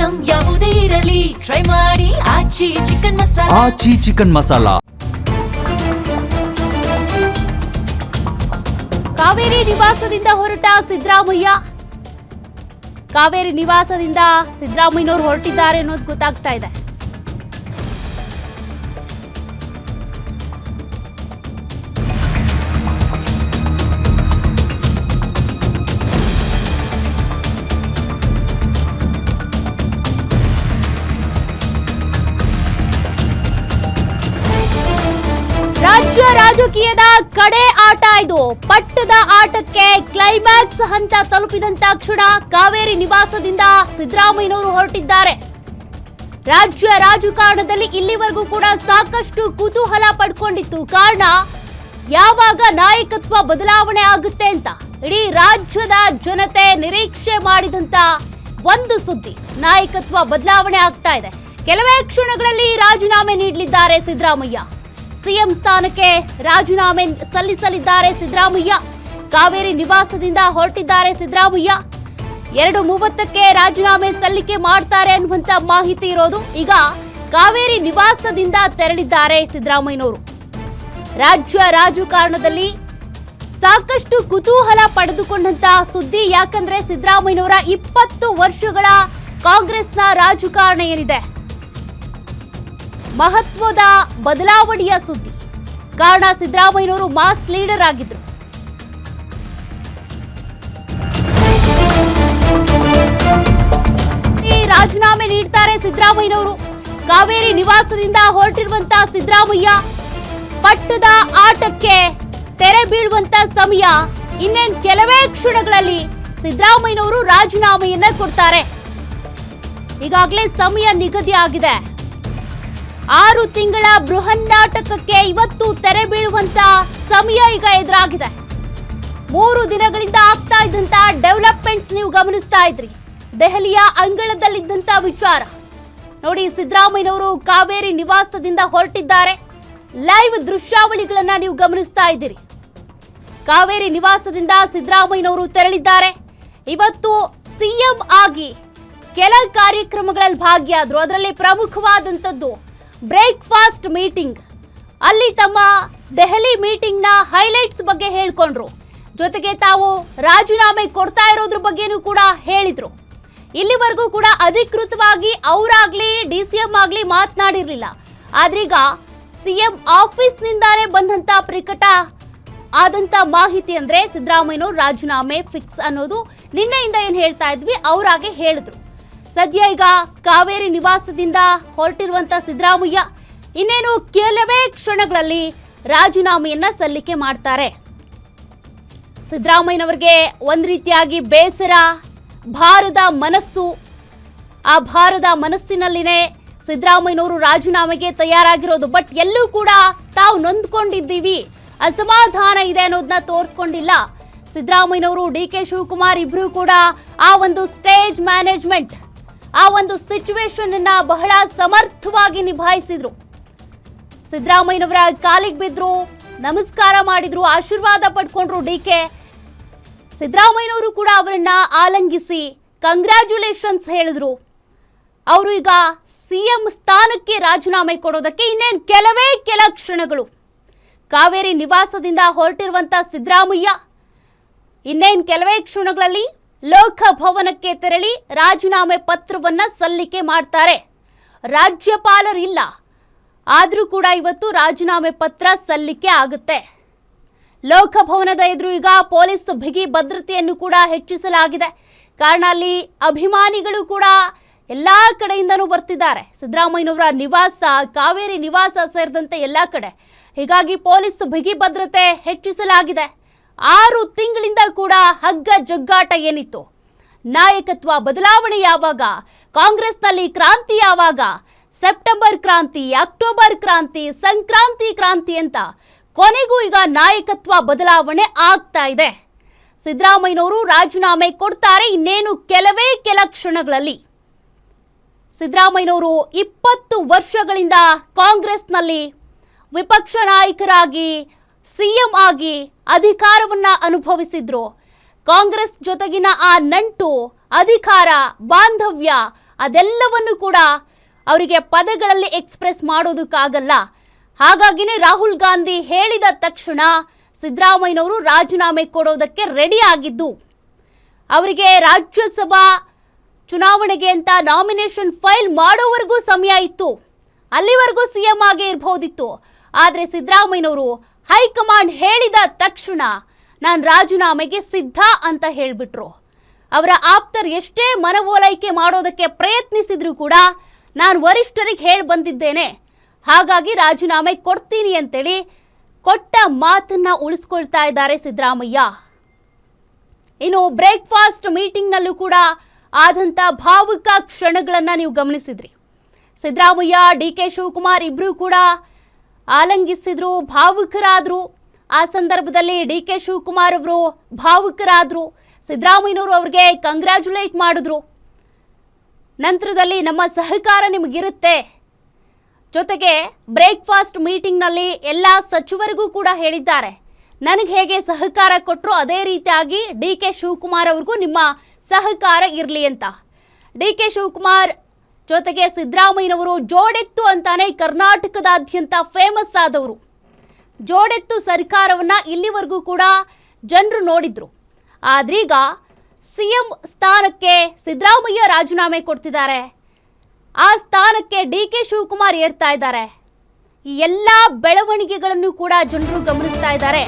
Item ಯಾವುದೇ ಇರಲಿ try ಮಾಡಿ ಆಚಿ ಚಿಕನ್ ಮಸಾಲಾ. ಆಚಿ ಚಿಕನ್ ಮಸಾಲಾ. ಕಾವೇರಿ ನಿವಾಸದಿಂದ ಹೊರಟ ಸಿದ್ದರಾಮಯ್ಯ. ಕಾವೇರಿ ನಿವಾಸದಿಂದ ಸಿದ್ದರಾಮಯ್ಯನವರು ಹೊರಟಿದ್ದಾರೆ ಅನ್ನೋದು ಗೊತ್ತಾಗ್ತಾ ಇದೆ. ರಾಜ್ಯ ರಾಜಕೀಯದ ಕಡೆ ಆಟ ಇದು. ಪಟ್ಟದ ಆಟಕ್ಕೆ ಕ್ಲೈಮ್ಯಾಕ್ಸ್ ಹಂತ ತಲುಪಿದಂತ ಕ್ಷಣ ಕಾವೇರಿ ನಿವಾಸದಿಂದ ಸಿದ್ದರಾಮಯ್ಯನವರು ಹೊರಟಿದ್ದಾರೆ. ರಾಜ್ಯ ರಾಜಕಾರಣದಲ್ಲಿ ಇಲ್ಲಿವರೆಗೂ ಕೂಡ ಸಾಕಷ್ಟು ಕುತೂಹಲ ಪಡ್ಕೊಂಡಿತ್ತು. ಕಾರಣ ಯಾವಾಗ ನಾಯಕತ್ವ ಬದಲಾವಣೆ ಆಗುತ್ತೆ ಅಂತ ಇಡೀ ರಾಜ್ಯದ ಜನತೆ ನಿರೀಕ್ಷೆ ಮಾಡಿದಂತ ಒಂದು ಸುದ್ದಿ. ನಾಯಕತ್ವ ಬದಲಾವಣೆ ಆಗ್ತಾ ಇದೆ. ಕೆಲವೇ ಕ್ಷಣಗಳಲ್ಲಿ ರಾಜೀನಾಮೆ ನೀಡಲಿದ್ದಾರೆ ಸಿದ್ದರಾಮಯ್ಯ. ಸಿಎಂ ಸ್ಥಾನಕ್ಕೆ ರಾಜೀನಾಮೆ ಸಲ್ಲಿಸಲಿದ್ದಾರೆ ಸಿದ್ದರಾಮಯ್ಯ. ಕಾವೇರಿ ನಿವಾಸದಿಂದ ಹೊರಟಿದ್ದಾರೆ ಸಿದ್ದರಾಮಯ್ಯ. 2:30ಕ್ಕೆ ರಾಜೀನಾಮೆ ಸಲ್ಲಿಕೆ ಮಾಡ್ತಾರೆ ಅನ್ನುವಂತ ಮಾಹಿತಿ ಇರೋದು. ಈಗ ಕಾವೇರಿ ನಿವಾಸದಿಂದ ತೆರಳಿದ್ದಾರೆ ಸಿದ್ದರಾಮಯ್ಯನವರು. ರಾಜ್ಯ ರಾಜಕಾರಣದಲ್ಲಿ ಸಾಕಷ್ಟು ಕುತೂಹಲ ಪಡೆದುಕೊಂಡಂತ ಸುದ್ದಿ. ಯಾಕಂದ್ರೆ ಸಿದ್ದರಾಮಯ್ಯನವರ 20 ವರ್ಷಗಳ ಕಾಂಗ್ರೆಸ್ನ ರಾಜಕಾರಣ ಏನಿದೆ, ಮಹತ್ವದ ಬದಲಾವಣೆಯ ಸುದ್ದಿ. ಕಾರಣ ಸಿದ್ದರಾಮಯ್ಯನವರು ಮಾಸ್ ಲೀಡರ್ ಆಗಿದ್ರು. ರಾಜೀನಾಮೆ ನೀಡ್ತಾರೆ ಸಿದ್ದರಾಮಯ್ಯನವರು. ಕಾವೇರಿ ನಿವಾಸದಿಂದ ಹೊರಟಿರುವಂತಹ ಸಿದ್ದರಾಮಯ್ಯ ಪಟ್ಟದ ಆಟಕ್ಕೆ ತೆರೆ ಬೀಳುವಂತ ಸಮಯ. ಇನ್ನೇನು ಕೆಲವೇ ಕ್ಷಣಗಳಲ್ಲಿ ಸಿದ್ದರಾಮಯ್ಯನವರು ರಾಜೀನಾಮೆಯನ್ನ ಕೊಡ್ತಾರೆ. ಈಗಾಗಲೇ ಸಮಯ ನಿಗದಿ ಆಗಿದೆ. 6 ತಿಂಗಳ ಬೃಹನ್ನಾಟಕಕ್ಕೆ ಇವತ್ತು ತೆರೆ ಬೀಳುವಂತ ಸಮಯ ಈಗ ಎದುರಾಗಿದೆ. 3 ದಿನಗಳಿಂದ ಆಗ್ತಾ ಇದ್ದಂತ ಡೆವಲಪ್ಮೆಂಟ್ಸ್ ನೀವು ಗಮನಿಸ್ತಾ ಇದ್ರಿ. ದೆಹಲಿಯ ಅಂಗಳದಲ್ಲಿದ್ದಂತ ವಿಚಾರ ನೋಡಿ. ಸಿದ್ದರಾಮಯ್ಯನವರು ಕಾವೇರಿ ನಿವಾಸದಿಂದ ಹೊರಟಿದ್ದಾರೆ. ಲೈವ್ ದೃಶ್ಯಾವಳಿಗಳನ್ನ ನೀವು ಗಮನಿಸ್ತಾ ಇದ್ದೀರಿ. ಕಾವೇರಿ ನಿವಾಸದಿಂದ ಸಿದ್ದರಾಮಯ್ಯನವರು ತೆರಳಿದ್ದಾರೆ. ಇವತ್ತು ಸಿಎಂ ಆಗಿ ಕೆಲ ಕಾರ್ಯಕ್ರಮಗಳಲ್ಲಿ ಭಾಗಿಯಾದ್ರು. ಅದರಲ್ಲಿ ಪ್ರಮುಖವಾದಂಥದ್ದು ಬ್ರೇಕ್ಫಾಸ್ಟ್ ಮೀಟಿಂಗ್. ಅಲ್ಲಿ ತಮ್ಮ ದೆಹಲಿ ಮೀಟಿಂಗ್ ನ ಹೈಲೈಟ್ಸ್ ಬಗ್ಗೆ ಹೇಳ್ಕೊಂಡ್ರು. ಜೊತೆಗೆ ತಾವು ರಾಜೀನಾಮೆ ಕೊಡ್ತಾ ಇರೋದ್ರ ಬಗ್ಗೆನೂ ಕೂಡ ಹೇಳಿದ್ರು. ಇಲ್ಲಿವರೆಗೂ ಕೂಡ ಅಧಿಕೃತವಾಗಿ ಅವರಾಗ್ಲಿ ಡಿಸಿಎಂ ಆಗ್ಲಿ ಮಾತನಾಡಿರ್ಲಿಲ್ಲ. ಆದ್ರೀಗ ಸಿಎಂ ಆಫೀಸ್ ನಿಂದಾನೇ ಬಂದಂತ ಪ್ರಕಟ ಆದಂತ ಮಾಹಿತಿ ಅಂದ್ರೆ ಸಿದ್ದರಾಮಯ್ಯನವರು ರಾಜೀನಾಮೆ ಫಿಕ್ಸ್ ಅನ್ನೋದು. ನಿನ್ನೆಯಿಂದ ಏನ್ ಹೇಳ್ತಾ ಇದ್ವಿ ಅವರಾಗೆ ಹೇಳಿದ್ರು. ಸದ್ಯ ಈಗ ಕಾವೇರಿ ನಿವಾಸದಿಂದ ಹೊರಟಿರುವಂತ ಸಿದ್ದರಾಮಯ್ಯ ಇನ್ನೇನು ಕೆಲವೇ ಕ್ಷಣಗಳಲ್ಲಿ ರಾಜೀನಾಮೆಯನ್ನ ಸಲ್ಲಿಕೆ ಮಾಡ್ತಾರೆ. ಸಿದ್ದರಾಮಯ್ಯನವರಿಗೆ ಒಂದ್ ರೀತಿಯಾಗಿ ಬೇಸರ, ಭಾರದ ಮನಸ್ಸು. ಆ ಭಾರದ ಮನಸ್ಸಿನಲ್ಲಿನೇ ಸಿದ್ದರಾಮಯ್ಯನವರು ರಾಜೀನಾಮೆಗೆ ತಯಾರಾಗಿರೋದು. ಬಟ್ ಎಲ್ಲೂ ಕೂಡ ತಾವು ನೊಂದ್ಕೊಂಡಿದ್ದೀವಿ, ಅಸಮಾಧಾನ ಇದೆ ಅನ್ನೋದನ್ನ ತೋರಿಸ್ಕೊಂಡಿಲ್ಲ. ಸಿದ್ದರಾಮಯ್ಯನವರು ಡಿಕೆ ಶಿವಕುಮಾರ್ ಇಬ್ರು ಕೂಡ ಆ ಒಂದು ಸ್ಟೇಜ್ ಮ್ಯಾನೇಜ್ಮೆಂಟ್, ಆ ಒಂದು ಸಿಚುವೇಶನ್ ಅನ್ನ ಬಹಳ ಸಮರ್ಥವಾಗಿ ನಿಭಾಯಿಸಿದ್ರು. ಸಿದ್ದರಾಮಯ್ಯನವರ ಕಾಲಿಗೆ ಬಿದ್ರು, ನಮಸ್ಕಾರ ಮಾಡಿದ್ರು, ಆಶೀರ್ವಾದ ಪಡ್ಕೊಂಡ್ರು ಡಿಕೆ. ಸಿದ್ದರಾಮಯ್ಯನವರು ಕೂಡ ಅವರನ್ನ ಆಲಂಗಿಸಿ ಕಂಗ್ರ್ಯಾಚುಲೇಷನ್ಸ್ ಹೇಳಿದ್ರು. ಅವರು ಈಗ ಸಿಎಂ ಸ್ಥಾನಕ್ಕೆ ರಾಜೀನಾಮೆ ಕೊಡೋದಕ್ಕೆ ಇನ್ನೇನು ಕೆಲ ಕ್ಷಣಗಳು. ಕಾವೇರಿ ನಿವಾಸದಿಂದ ಹೊರಟಿರುವಂತ ಸಿದ್ದರಾಮಯ್ಯ ಇನ್ನೇನು ಕೆಲವೇ ಕ್ಷಣಗಳಲ್ಲಿ ಲೋಕಭವನಕ್ಕೆ ತೆರಳಿ ರಾಜೀನಾಮೆ ಪತ್ರವನ್ನ ಸಲ್ಲಿಕೆ ಮಾಡ್ತಾರೆ. ರಾಜ್ಯಪಾಲರಿಲ್ಲ, ಆದ್ರೂ ಕೂಡ ಇವತ್ತು ರಾಜೀನಾಮೆ ಪತ್ರ ಸಲ್ಲಿಕೆ ಆಗುತ್ತೆ. ಲೋಕಭವನದ ಎದುರು ಈಗ ಪೊಲೀಸ್ ಬಿಗಿ ಭದ್ರತೆಯನ್ನು ಕೂಡ ಹೆಚ್ಚಿಸಲಾಗಿದೆ. ಕಾರಣ ಅಲ್ಲಿ ಅಭಿಮಾನಿಗಳು ಕೂಡ ಎಲ್ಲಾ ಕಡೆಯಿಂದನೂ ಬರ್ತಿದ್ದಾರೆ. ಸಿದ್ದರಾಮಯ್ಯನವರ ನಿವಾಸ, ಕಾವೇರಿ ನಿವಾಸ ಸೇರಿದಂತೆ ಎಲ್ಲಾ ಕಡೆ. ಹೀಗಾಗಿ ಪೊಲೀಸ್ ಬಿಗಿ ಭದ್ರತೆ ಹೆಚ್ಚಿಸಲಾಗಿದೆ. 6 ತಿಂಗಳಿಂದ ಕೂಡ ಹಗ್ಗ ಜಗ್ಗಾಟ ಏನಿತ್ತು, ನಾಯಕತ್ವ ಬದಲಾವಣೆ ಯಾವಾಗ, ಕಾಂಗ್ರೆಸ್ನಲ್ಲಿ ಕ್ರಾಂತಿ ಯಾವಾಗ, ಸೆಪ್ಟೆಂಬರ್ ಕ್ರಾಂತಿ, ಅಕ್ಟೋಬರ್ ಕ್ರಾಂತಿ, ಸಂಕ್ರಾಂತಿ ಕ್ರಾಂತಿ ಅಂತ ಕೊನೆಗೂ ಈಗ ನಾಯಕತ್ವ ಬದಲಾವಣೆ ಆಗ್ತಾ ಇದೆ. ಸಿದ್ದರಾಮಯ್ಯನವರು ರಾಜೀನಾಮೆ ಕೊಡ್ತಾರೆ ಇನ್ನೇನು ಕೆಲ ಕ್ಷಣಗಳಲ್ಲಿ. ಸಿದ್ದರಾಮಯ್ಯನವರು 20 ವರ್ಷಗಳಿಂದ ಕಾಂಗ್ರೆಸ್ನಲ್ಲಿ ವಿಪಕ್ಷ ನಾಯಕರಾಗಿ ಸಿಎಂ ಆಗಿ ಅಧಿಕಾರವನ್ನ ಅನುಭವಿಸಿದ್ರು. ಕಾಂಗ್ರೆಸ್ ಜೊತೆಗಿನ ಆ ನಂಟು, ಅಧಿಕಾರ, ಬಾಂಧವ್ಯ ಅದೆಲ್ಲವನ್ನು ಕೂಡ ಅವರಿಗೆ ಪದಗಳಲ್ಲಿ ಎಕ್ಸ್ಪ್ರೆಸ್ ಮಾಡೋದಕ್ಕಾಗಲ್ಲ. ಹಾಗಾಗಿನೇ ರಾಹುಲ್ ಗಾಂಧಿ ಹೇಳಿದ ತಕ್ಷಣ ಸಿದ್ದರಾಮಯ್ಯನವರು ರಾಜೀನಾಮೆ ಕೊಡೋದಕ್ಕೆ ರೆಡಿ ಆಗಿದ್ದು. ಅವರಿಗೆ ರಾಜ್ಯಸಭಾ ಚುನಾವಣೆಗೆ ಅಂತ ನಾಮಿನೇಷನ್ ಫೈಲ್ ಮಾಡೋವರೆಗೂ ಸಮಯ ಇತ್ತು. ಅಲ್ಲಿವರೆಗೂ ಸಿಎಂ ಆಗೇ ಇರಬಹುದಿತ್ತು. ಆದರೆ ಸಿದ್ದರಾಮಯ್ಯನವರು ಹೈಕಮಾಂಡ್ ಹೇಳಿದ ತಕ್ಷಣ ನಾನು ರಾಜೀನಾಮೆಗೆ ಸಿದ್ಧ ಅಂತ ಹೇಳಿಬಿಟ್ರು. ಅವರ ಆಪ್ತರು ಎಷ್ಟೇ ಮನವೊಲೈಕೆ ಮಾಡೋದಕ್ಕೆ ಪ್ರಯತ್ನಿಸಿದ್ರು ಕೂಡ ನಾನು ವರಿಷ್ಠರಿಗೆ ಹೇಳಿ ಬಂದಿದ್ದೇನೆ, ಹಾಗಾಗಿ ರಾಜೀನಾಮೆ ಕೊಡ್ತೀನಿ ಅಂತೇಳಿ ಕೊಟ್ಟ ಮಾತನ್ನ ಉಳಿಸ್ಕೊಳ್ತಾ ಇದ್ದಾರೆ ಸಿದ್ದರಾಮಯ್ಯ. ಇನ್ನು ಬ್ರೇಕ್ಫಾಸ್ಟ್ ಮೀಟಿಂಗ್ನಲ್ಲೂ ಕೂಡ ಆದಂಥ ಭಾವುಕ ಕ್ಷಣಗಳನ್ನು ನೀವು ಗಮನಿಸಿದ್ರಿ. ಸಿದ್ದರಾಮಯ್ಯ, ಡಿ.ಕೆ. ಶಿವಕುಮಾರ್ ಇಬ್ಬರೂ ಕೂಡ ಆಲಂಗಿಸಿದ್ರು, ಭಾವುಕರಾದರು. ಆ ಸಂದರ್ಭದಲ್ಲಿ ಡಿ.ಕೆ. ಶಿವಕುಮಾರ್ ಅವರು ಭಾವುಕರಾದರು. ಸಿದ್ದರಾಮಯ್ಯನವರು ಅವ್ರಿಗೆ ಕಂಗ್ರ್ಯಾಚುಲೇಟ್ ಮಾಡಿದ್ರು. ನಂತರದಲ್ಲಿ ನಮ್ಮ ಸಹಕಾರ ನಿಮಗಿರುತ್ತೆ, ಜೊತೆಗೆ ಬ್ರೇಕ್ಫಾಸ್ಟ್ ಮೀಟಿಂಗ್ನಲ್ಲಿ ಎಲ್ಲ ಸಚಿವರಿಗೂ ಕೂಡ ಹೇಳಿದ್ದಾರೆ, ನನಗೆ ಹೇಗೆ ಸಹಕಾರ ಕೊಟ್ಟರು ಅದೇ ರೀತಿಯಾಗಿ ಡಿ.ಕೆ. ಶಿವಕುಮಾರ್ ಅವ್ರಿಗೂ ನಿಮ್ಮ ಸಹಕಾರ ಇರಲಿ ಅಂತ. ಡಿ.ಕೆ. ಶಿವಕುಮಾರ್ ಜೊತೆಗೆ ಸಿದ್ದರಾಮಯ್ಯನವರು ಜೋಡೆತ್ತು ಅಂತಾನೆ ಕರ್ನಾಟಕದಾದ್ಯಂತ ಫೇಮಸ್ ಆದವರು. ಜೋಡೆತ್ತು ಸರ್ಕಾರವನ್ನ ಇಲ್ಲಿವರೆಗೂ ಕೂಡ ಜನರು ನೋಡಿದ್ರು. ಆದ್ರೀಗ ಸಿಎಂ ಸ್ಥಾನಕ್ಕೆ ಸಿದ್ದರಾಮಯ್ಯ ರಾಜೀನಾಮೆ ಕೊಡ್ತಿದ್ದಾರೆ, ಆ ಸ್ಥಾನಕ್ಕೆ ಡಿ.ಕೆ. ಶಿವಕುಮಾರ್ ಏರ್ತಾ ಇದ್ದಾರೆ. ಈ ಎಲ್ಲ ಬೆಳವಣಿಗೆಗಳನ್ನು ಕೂಡ ಜನರು ಗಮನಿಸ್ತಾ ಇದ್ದಾರೆ.